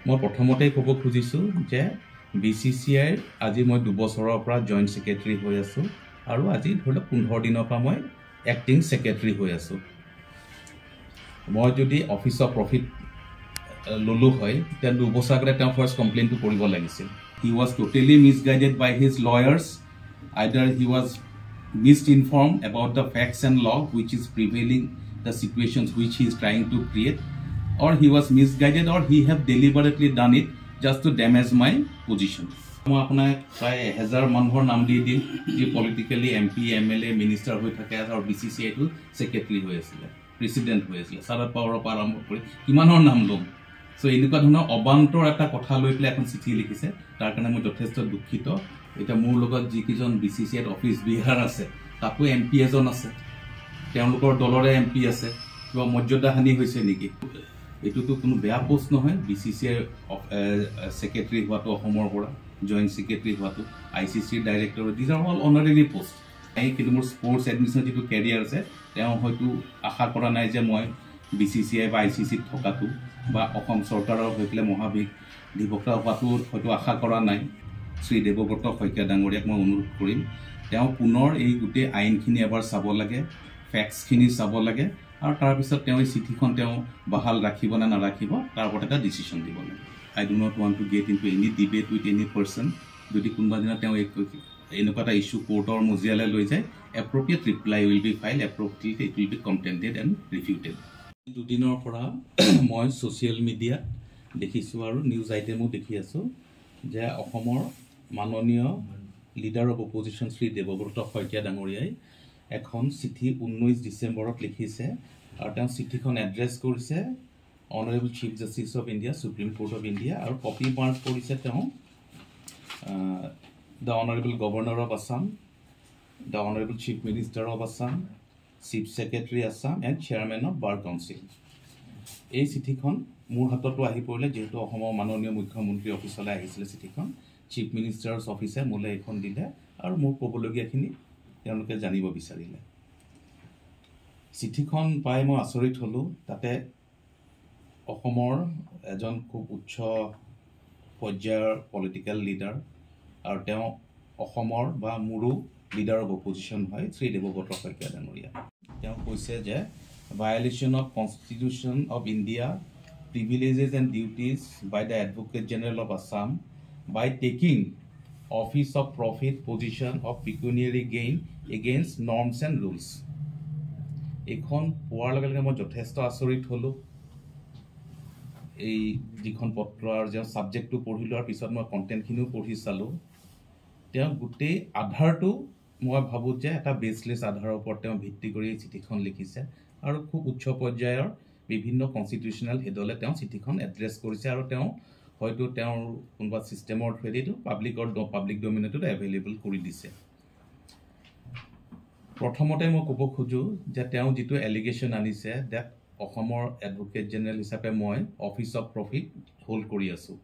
মই প্ৰথমতে ক'ব খুজিছো যে BCCI আজি মই 2 বছৰৰ পৰা জয়েন্ট সেক্ৰেটাৰী হৈ আছো আৰু আজি ধৰি লওক 15 দিনৰ পৰা মই এক্টিং সেক্ৰেটাৰী হৈ আছো মই যদি অফিস অফ প্ৰফিট ললো হয় তেন 2 বছৰ আগতে তেওঁ ফাৰ্স্ট কমপ্লেইনটো কৰিব লাগিছিল he was totally misguided by his lawyers either he was misinformed about the facts and law which is prevailing the situations which he is trying to create or he was misguided or he have deliberately done it just to damage my position মই আপোনাক প্ৰায় 1000 মানুহৰ নাম দি দিম যি politically MP MLA minister হৈ থাকে আৰু BCCI টো সেক্ৰেটাৰী হৈ আছিল প্ৰেসিডেন্ট হৈ আছিল সাৰা পাওয়াৰ পৰা আৰম্ভ কৰি কিমানৰ নাম লম সো এনেকুৱা ধৰণৰ অবান্তৰ এটা কথা লৈ পেলাই এখন চিঠি লিখিছে তাৰ কাৰণে মই যথেষ্ট দুঃখিত এটা মোৰ লগত যি কিজন BCCI অফিস বিহাৰ আছে তাতো MP এজন আছে তেওঁলোকৰ দলৰে MP আছে কিবা মৰ্যাদা হানি হৈছে নেকি এটোতো কোনো বেয়া পোষ্ট নহয় BCCI সেক্ৰেটাৰী হোৱাটো অসমৰ পৰা জয়েন্ট সেক্ৰেটাৰী হোৱাটো ICC director these are all honorary post এই কিন্তু মোৰ স্পোৰ্টছ এডমিনিষ্ট্ৰেটিভ যেটো কেৰিয়াৰ আছে তেওঁ হয়তো আশা কৰা নাই যে মই BCCI বা ICC থকাটো বা অসম চৰকাৰৰ হৈ পেলাই মহাধিবক্তা হোৱাটো হয়তো আশা কৰা নাই শ্ৰী দেৱব্ৰত শইকীয়া ডাঙৰীয়াক মই অনুৰোধ কৰিম তেওঁ পুনৰ এই গোটেই আইনখিনি এবাৰ চাব লাগে ফ্যাক্টছখিনি চাব লাগে আৰু তাৰ পিছত তেওঁ এই চিঠিখন তেওঁ বহাল ৰাখিব না নাৰাখিব তাৰ ওপৰত এটা ডিসিশন দিব লাগে I do not want to get into any debate with any person যদি কোনবা দিনা তেওঁ এনেকুৱা এটা ইস্যু কোৰ্টৰ মজিয়ালে লৈ যায় appropriate reply will be filed appropriately it will be contended and refuted দুদিনৰ পৰা মই সোশ্যাল মিডিয়া দেখিছো আৰু নিউজ আইটেমো দেখি আছো যে অসমৰ মাননীয় leader of opposition Shri Debabrata Saikia ডাঙৰীয়াই এখন চিঠি 19 ডিসেম্বৰত লিখিছে আৰু তেওঁ চিঠিখন এড্ৰেছ কৰিছে Honorable Chief Justice of India, Supreme Court of India, or copy mark কৰিছে তেওঁ the Honorable Governor of Assam, the Honorable Chief Minister of Assam, Chief Secretary Assam, and Chairman of Bar Council. এই চিঠিখন মোৰ হাততো আহি পৰিলে যেহেতু অসমৰ মাননীয় মুখ্যমন্ত্ৰী অফিচলৈ আহিছিল চিঠিখন চিফ মিনিষ্টাৰছ অফিচে মোলে এখন দিলে আৰু মোৰ ক'বলগীয়াখিনি তেওঁলোকে জানিব বিচাৰিলে চিঠিখন পাই মই আচৰিত হলো তাতে অসমৰ এজন খুব উচ্চ পৰ্যায়ৰ পলিটিক্যাল লিডাৰ আৰু তেওঁ অসমৰ বা মুৰু লিডাৰ অফ অপজিশন হয় শ্ৰী দেৱব্ৰত শইকীয়া ডাঙৰীয়া তেওঁ কৈছে যে violation of Constitution of India privileges and duties by the Advocate General of Assam by taking office of profit position of pecuniary gain against norms and rules এখন পোৱাৰ লগে লগে মই যথেষ্ট আচৰিত হলো এই যিখন পত্ৰ আৰু যে সাবজেক্টটো পঢ়িলো আৰু পিছত মই কন্টেন্টখিনিও পঢ়ি চালো তেওঁ গোটেই আধাৰটো মই ভাবো যে এটা বেসলেস আধাৰৰ ওপৰত তেওঁ ভিত্তি কৰি চিঠিখন লিখিছে আৰু খুব উচ্চ পৰ্যায়ৰ বিভিন্ন কনস্টিটিউশনাল হেডলে তেওঁ চিঠিখন এড্ৰেছ কৰিছে আৰু তেওঁ হয়তো তেওঁৰ কোনবা সিস্টেমৰ থ্ৰুদিটো পাব্লিক ডমিনেটত এভেইলেবল কৰি দিছে প্ৰথমতে মই ক'ব খুজো যে তেওঁ যেটো এলিগেশন আনিছে দ্যাট অসমৰ এডভোকেট জেনেৰেল হিচাপে মই অফিস অফ প্ৰফিট হোল্ড কৰি আছো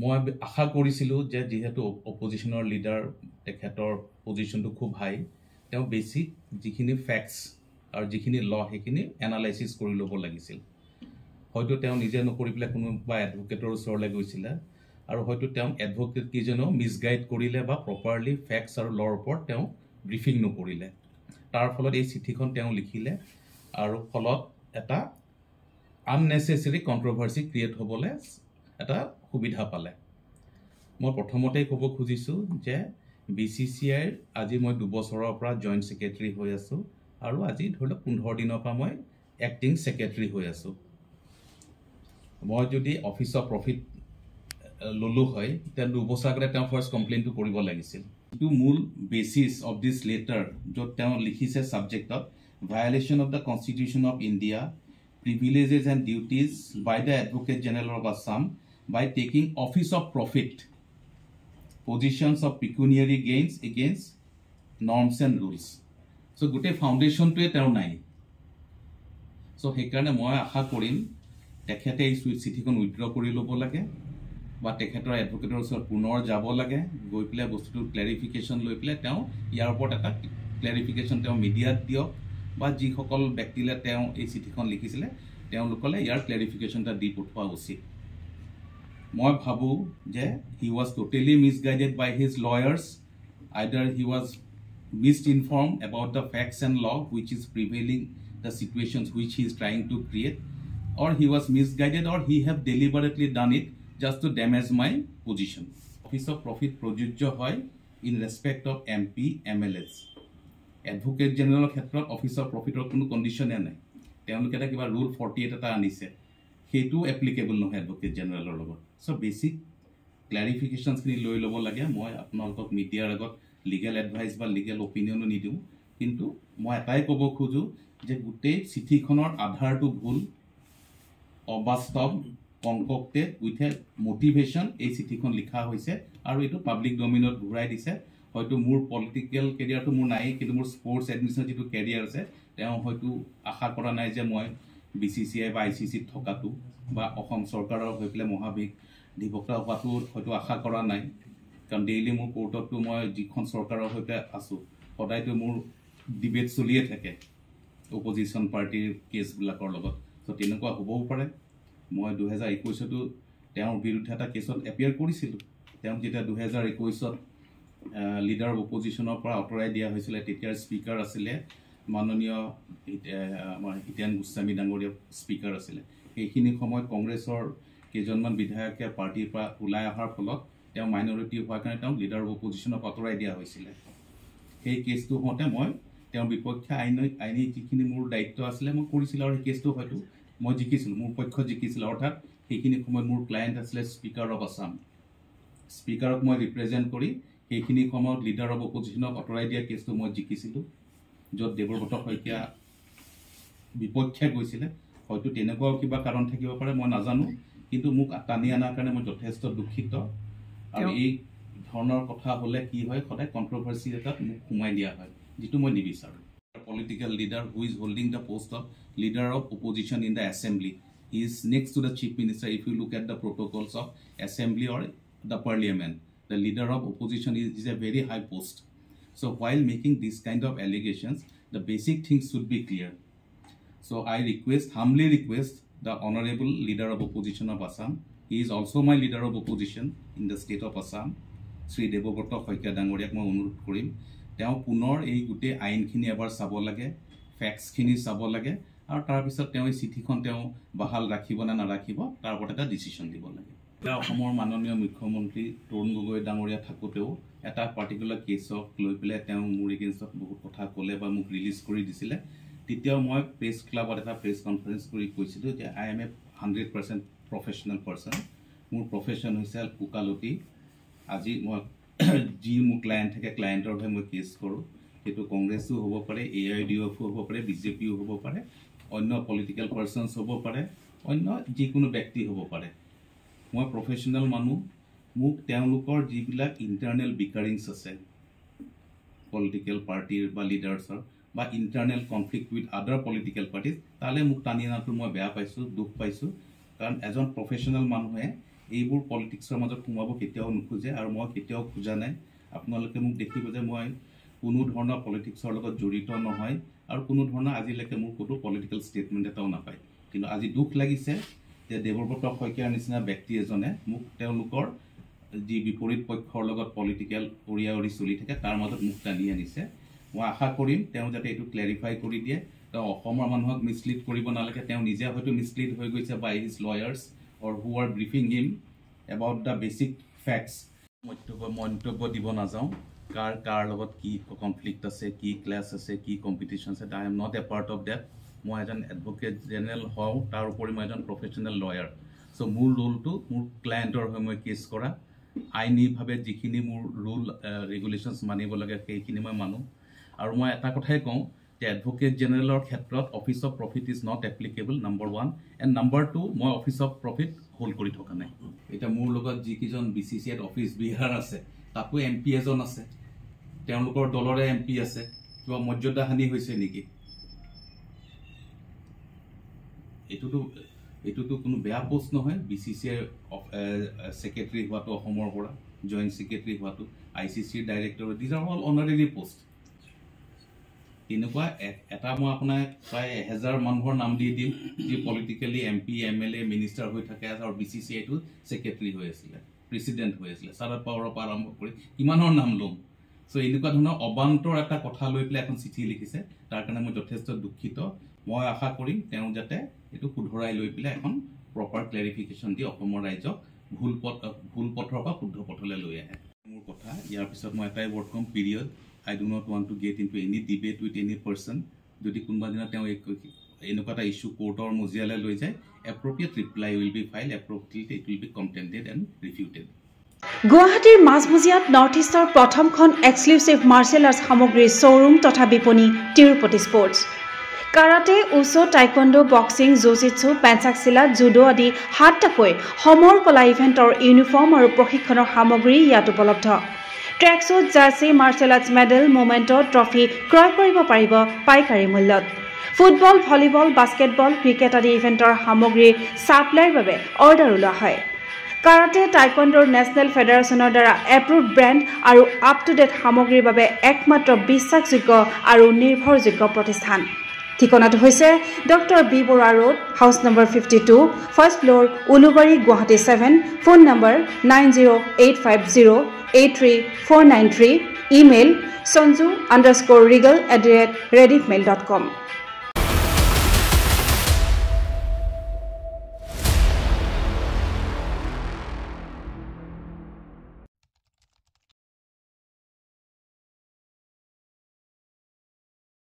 মই আশা কৰিছিলো যে যেহেতু অপজিশনৰ লিডাৰ তেখেতৰ পজিশনটো খুব হাই তেওঁ বেসিক যিখিনি ফ্যাক্টছ আৰু যিখিনি ল হেখিনি এনালাইসিস কৰি ল'ব লাগিছিল হয়তো তেওঁ নিজে নকৰি পেলাই কোনোবা এডভোকেটৰ ওচৰলৈ গৈছিল আৰু হয়তো তেওঁ এডভোকেট কিজনো মিসগাইড কৰিলে বা প্ৰপাৰলি ফ্যাক্টছ আৰু লৰ ওপৰত তেওঁ ব্ৰিফিং নকৰিলে তাৰ ফলত এই চিঠিখন তেওঁ লিখিলে আৰু ফলত এটা আননেসেসাৰি কন্ট্ৰোভাৰ্সি ক্ৰিয়েট হ'বলে এটা সুবিধা পালে মই প্ৰথমতে ক'ব খুজিছো যে BCCI আজি মই 2 বছৰৰ পৰা জয়েন্ট সেক্ৰেটাৰী হৈ আছো আৰু আজি ধৰি লওক 15 দিনৰ পৰা মই এক্টিং সেক্ৰেটাৰী হৈ আছো মই যদি অফিস অফ প্ৰফিট ললো হয় তেন 2 বছৰ আগতে তেওঁ ফাৰ্স্ট কমপ্লেইনটো কৰিব লাগিছিল টু মূল বেসিস অফ দিস লেটাৰ য'ত তেওঁ লিখিছে সাবজেক্টত violation of the Constitution of India privileges and duties by the Advocate General of Assam by taking office of profit positions of pecuniary gains against norms and rules so gote foundation to eta nai so hekarne moi akha korim tekhete ei চিঠিখন withdraw কৰি লব লাগে বা তেখেতৰ এডভোকেটৰ ওচৰত পুনৰ যাব লাগে গৈ পেলে বস্তুটো ক্লাৰিফিকেশন লৈ পেলে তেওঁ ইয়াৰ ওপৰত এটা ক্লাৰিফিকেশন তেওঁ মিডিয়াত দিয়ক বা যিসকল ব্যক্তিলে তেওঁ এই চিঠিখন লিখিছিলে তেওঁলোকলে ইয়াৰ ক্লাৰিফিকেশনটা দি পঠোৱা উচিত মই ভাবো যে he was totally misguided by his lawyers. Either he was misinformed about the facts and law which is prevailing, the situations which he is trying to create, or he was misguided, or he have deliberately done it just to damage my position. Office of Profit projujjo hoy in respect of MP MLAs. Advocate General ক্ষেত্ৰত Office of Profit কোনো condition নাই। তেওঁলোকে এটা কিবা rule 48 এটা আনিছে, সেইটো applicable নহয় Advocate Generalৰ লগত। সো বেসিক ক্লাৰিফিকেশনছ খিনি লৈ ল'ব লাগে। মই আপোনালোকক মিডিয়াৰ আগত লিগেল এডভাইস বা লিগেল অপিনিয়নো নিদিও, কিন্তু মই এটাই ক'ব খোজো যে গোটেই চিঠিখনৰ আধাৰটো ভুল, অবাস্তৱ, কনকক্টেড উইথ এ মোটিভেশন এই চিঠিখন লিখা হৈছে আৰু এইটো পাব্লিক ডমিনত ঘূৰাই দিছে। হয়তো মোৰ পলিটিক্যাল কেৰিয়াৰটো মোৰ নাই, কিন্তু মোৰ স্পোৰ্টস এডমিনিষ্ট্ৰেশ্যন যেটো কেৰিয়াৰ আছে, তেওঁ হয়তো আশা কৰা নাই যে মই BCCI বা ICC থকাটো বা অসম চৰকাৰৰ হৈ পেলাই মহাধিবক্তা হোৱাটো হয়তো আশা কৰা নাই। কাৰণ ডেইলি মোৰ কোৰ্টতো মই যিখন চৰকাৰৰ হৈ পেলাই আছোঁ, সদায়তো মোৰ ডিবেট চলিয়ে থাকে অপজিশ্যন পাৰ্টিৰ কেছবিলাকৰ লগত। তো তেনেকুৱা হ'বও পাৰে। মই 2021তো তেওঁৰ বিৰুদ্ধে এটা কেছত এপিয়াৰ কৰিছিলোঁ। তেওঁ যেতিয়া 2021ত লিডাৰ অফ অপজিশ্যনৰ পৰা আঁতৰাই দিয়া হৈছিলে, তেতিয়াৰ স্পিকাৰ আছিলে মাননীয় আমাৰ হিতেন গোস্বামী ডাঙৰীয়া স্পিকাৰ আছিলে। সেইখিনি সময়ত কংগ্ৰেছৰ কেইজনমান বিধায়কে পাৰ্টিৰ পৰা ওলাই অহাৰ ফলত তেওঁ মাইনৰিটি হোৱাৰ কাৰণে তেওঁ লিডাৰ অফ অপজিশ্যনক আঁতৰাই দিয়া হৈছিলে। সেই কেছটো হওঁতে মই তেওঁৰ বিপক্ষে আইনী যিখিনি মোৰ দায়িত্ব আছিলে মই কৰিছিলোঁ, আৰু সেই কেছটো হয়তো মই জিকিছিলোঁ, মোৰ পক্ষ জিকিছিল। অৰ্থাৎ সেইখিনি সময়ত মোৰ ক্লায়েণ্ট আছিলে স্পিকাৰ অফ আছাম। স্পিকাৰক মই ৰিপ্ৰেজেণ্ট কৰি সেইখিনি সময়ত লিডাৰ অফ অপজিশ্যনক আঁতৰাই দিয়া কেছটো মই জিকিছিলোঁ, য'ত দেৱব্ৰত শইকীয়া বিপক্ষে গৈছিলে। হয়তো তেনেকুৱাও কিবা কাৰণ থাকিব পাৰে, মই নাজানো, কিন্তু মোক টানি অনাৰ কাৰণে মই যথেষ্ট দুখিত। আৰু এই ধৰণৰ কথা হ'লে কি হয়, সদায় কন্ট্ৰভাৰ্সি এটাত মোক সোমাই দিয়া হয়, যিটো মই নিবিচাৰোঁ। Political leader who is holding the post of leader of opposition in the assembly, he is next to the chief minister. If you look at the protocols of assembly or the parliament, the leader of opposition is a very high post. So while making this kind of allegations, the basic things should be clear. So I humbly request the honorable leader of opposition of Assam, he is also my leader of opposition in the state of Assam, Sri Devobrata Shoikia Dangoriak মই অনুৰোধ কৰিম, তেওঁ পুনৰ এই গোটেই আইনখিনি এবাৰ চাব লাগে, ফেক্টছখিনি চাব লাগে, আৰু তাৰপিছত তেওঁ এই চিঠিখন তেওঁ বাহাল ৰাখিব না নাৰাখিব তাৰ ওপৰত এটা ডিচিশ্যন দিব লাগে। অসমৰ মাননীয় মুখ্যমন্ত্ৰী তৰুণ গগৈ ডাঙৰীয়া থাকোঁতেও এটা পাৰ্টিকুলাৰ কেছক লৈ পেলাই তেওঁ মোৰ এগেইনষ্টত বহুত কথা ক'লে বা মোক ৰিলিজ কৰি দিছিলে। তেতিয়াও মই প্ৰেছ ক্লাবত এটা প্ৰেছ কনফাৰেঞ্চ কৰি কৈছিলোঁ যে I M A 100% professional person. মোৰ প্ৰফেশ্যন হৈছে ওকালতি। আজি মই যি মোৰ ক্লায়েণ্ট থাকে, ক্লায়েণ্টৰ হৈ মই কেছ কৰোঁ। সেইটো কংগ্ৰেছো হ'ব পাৰে, AIDFও হ'ব পাৰে, BJPও হ'ব পাৰে, অন্য পলিটিকেল পাৰ্চনছ হ'ব পাৰে, অন্য যিকোনো ব্যক্তি হ'ব পাৰে। মই প্ৰফেশ্যনেল মানুহ। মোক তেওঁলোকৰ যিবিলাক ইণ্টাৰনেল বিকাৰিংছ আছে পলিটিকেল পাৰ্টিৰ বা লিডাৰ্ছৰ, বা ইণ্টাৰনেল কনফ্লিক্ট উইথ আদাৰ পলিটিকেল পাৰ্টিজ, তালৈ মোক টানি অনাটো মই বেয়া পাইছোঁ, দুখ পাইছোঁ। কাৰণ এজন প্ৰফেশ্যনেল মানুহে এইবোৰ পলিটিক্সৰ মাজত সোমাব কেতিয়াও নোখোজে, আৰু মই কেতিয়াও খোজা নাই। আপোনালোকে মোক দেখিব যে মই কোনো ধৰণৰ পলিটিক্সৰ লগত জড়িত নহয়, আৰু কোনো ধৰণৰ আজিলৈকে মোৰ ক'তো পলিটিকেল ষ্টেটমেণ্ট এটাও নাপায়। কিন্তু আজি দুখ লাগিছে যে দেৱব্ৰত শইকীয়াৰ নিচিনা ব্যক্তি এজনে মোক তেওঁলোকৰ যি বিপৰীত পক্ষৰ লগত পলিটিকেল উৰি চলি থাকে তাৰ মাজত মোক টানি আনিছে। মই আশা কৰিম তেওঁ যাতে এইটো ক্লেৰিফাই কৰি দিয়ে। তেওঁ অসমৰ মানুহক মিছলিড কৰিব নালাগে। তেওঁ নিজে হয়তো মিছলিড হৈ গৈছে by his lawyers or who are briefing him about the basic facts. মন্তব্য দিব নাযাওঁ, কাৰ লগত কি কনফ্লিক্ট আছে, কি ক্লাছ আছে, কি কম্পিটিশ্যন আছে। I am not a part of date. মই এজন এডভকেট জেনেৰেল হওঁ, তাৰ উপৰি মই এজন প্ৰফেশ্যনেল লয়াৰ। চ' মোৰ ৰোলটো মোৰ ক্লায়েণ্টৰ হৈ মই কেছ কৰা, আইনীভাৱে যিখিনি মোৰ ৰুল ৰেগুলেশ্যনছ মানিব লাগে সেইখিনি মই মানো। আৰু মই এটা কথাই কওঁ যে এডভকেট জেনেৰেলৰ ক্ষেত্ৰত office of profit is not applicable, number 1, and number 2, মই অফিচ অফ প্ৰফিট হোল্ড কৰি থকা নাই। এতিয়া মোৰ লগত যিকেইজন BCCIত অফিচ বিহাৰ আছে, তাতো MP এজন আছে, তেওঁলোকৰ দলৰে MP আছে। কিবা মৰ্যাদা হানি হৈছে নেকি? এইটোতো কোনো বেয়া পোষ্ট নহয়। BCCIৰ ছেক্ৰেটাৰী হোৱাটো অসমৰ পৰা, জইণ্ট ছেক্ৰেটাৰী হোৱাটো, ICCৰ director, these are all honorary post. এনেকুৱা এটা মই আপোনাৰ প্ৰায় 1000 মানুহৰ নাম দি দিম যি পলিটিক্যালি MP MLA মিনিষ্টাৰ হৈ থাকে আৰু BCCI টো সেক্ৰেটাৰী হৈ আছিল প্ৰেসিডেন্ট হৈ আছিল সাৰত পাৱাৰৰ পৰা আৰম্ভ কৰি কিমানৰ নাম লম সো এনেকুৱা ধৰণৰ অবান্তৰ এটা কথা লৈ পেলাই এখন চিঠি লিখিছে তাৰ কাৰণে মই যথেষ্ট দুঃখিত মই আশা কৰিম তেওঁ যাতে এটো শুধৰাই লৈ পেলাই এখন প্ৰপাৰ ক্লেৰিফিকেশন দি অসমৰ ৰাজ্যক ভুল পথৰ পৰা শুদ্ধ পথলৈ লৈ আহে মোৰ কথা ইয়াৰ পিছত মই এটাই word com period I do not want to get into any debate with any person যদি কোনবা দিনা তেওঁ এনেকুৱা এটা ইস্যু কোৰ্টৰ মজিয়ালৈ লৈ যায় appropriate reply will be filed appropriately it will be contended and refuted গুৱাহাটীৰ মাজমজিয়াত নৰ্থ ইষ্টৰ প্ৰথমখন এক্সক্লুসিভ মাৰ্শাল আৰ্টছ সামগ্ৰীৰ শ্বৰুম তথা বিপণী Tirupati sports karate wushu taekwondo boxing jujitsu pencak silat judo আদি 7টাকৈ সমৰ কলা ইভেন্টৰ ইউনিফৰ্ম আৰু প্ৰশিক্ষণৰ সামগ্ৰী ইয়াত উপলব্ধ ট্ৰেকসুট jersey martial arts medal মোমেন্টো trophy ক্ৰয় কৰিব পাৰিব পাইকাৰী মূল্যত ফুটবল ভলিবল বাস্কেটবল ক্ৰিকেট আদি ইভেন্টৰ সামগ্ৰী সাপ্লাইৰ বাবে অৰ্ডাৰ উলোৱা হয় কাৰাটে টাইকোৱাণ্ডোৰ নেশনেল ফেডাৰেশনৰ দ্বাৰা এপ্ৰুভড ব্ৰেণ্ড আৰু আপ টু ডেট সামগ্ৰীৰ বাবে একমাত্ৰ বিশ্বাসযোগ্য আৰু নিৰ্ভৰযোগ্য প্ৰতিষ্ঠান ঠিকনাটো হৈছে doctor B Barua road house number 52 first floor Ulubari Guwahati 7 phone number 9085083493 email sonju_regal@rediffmail.com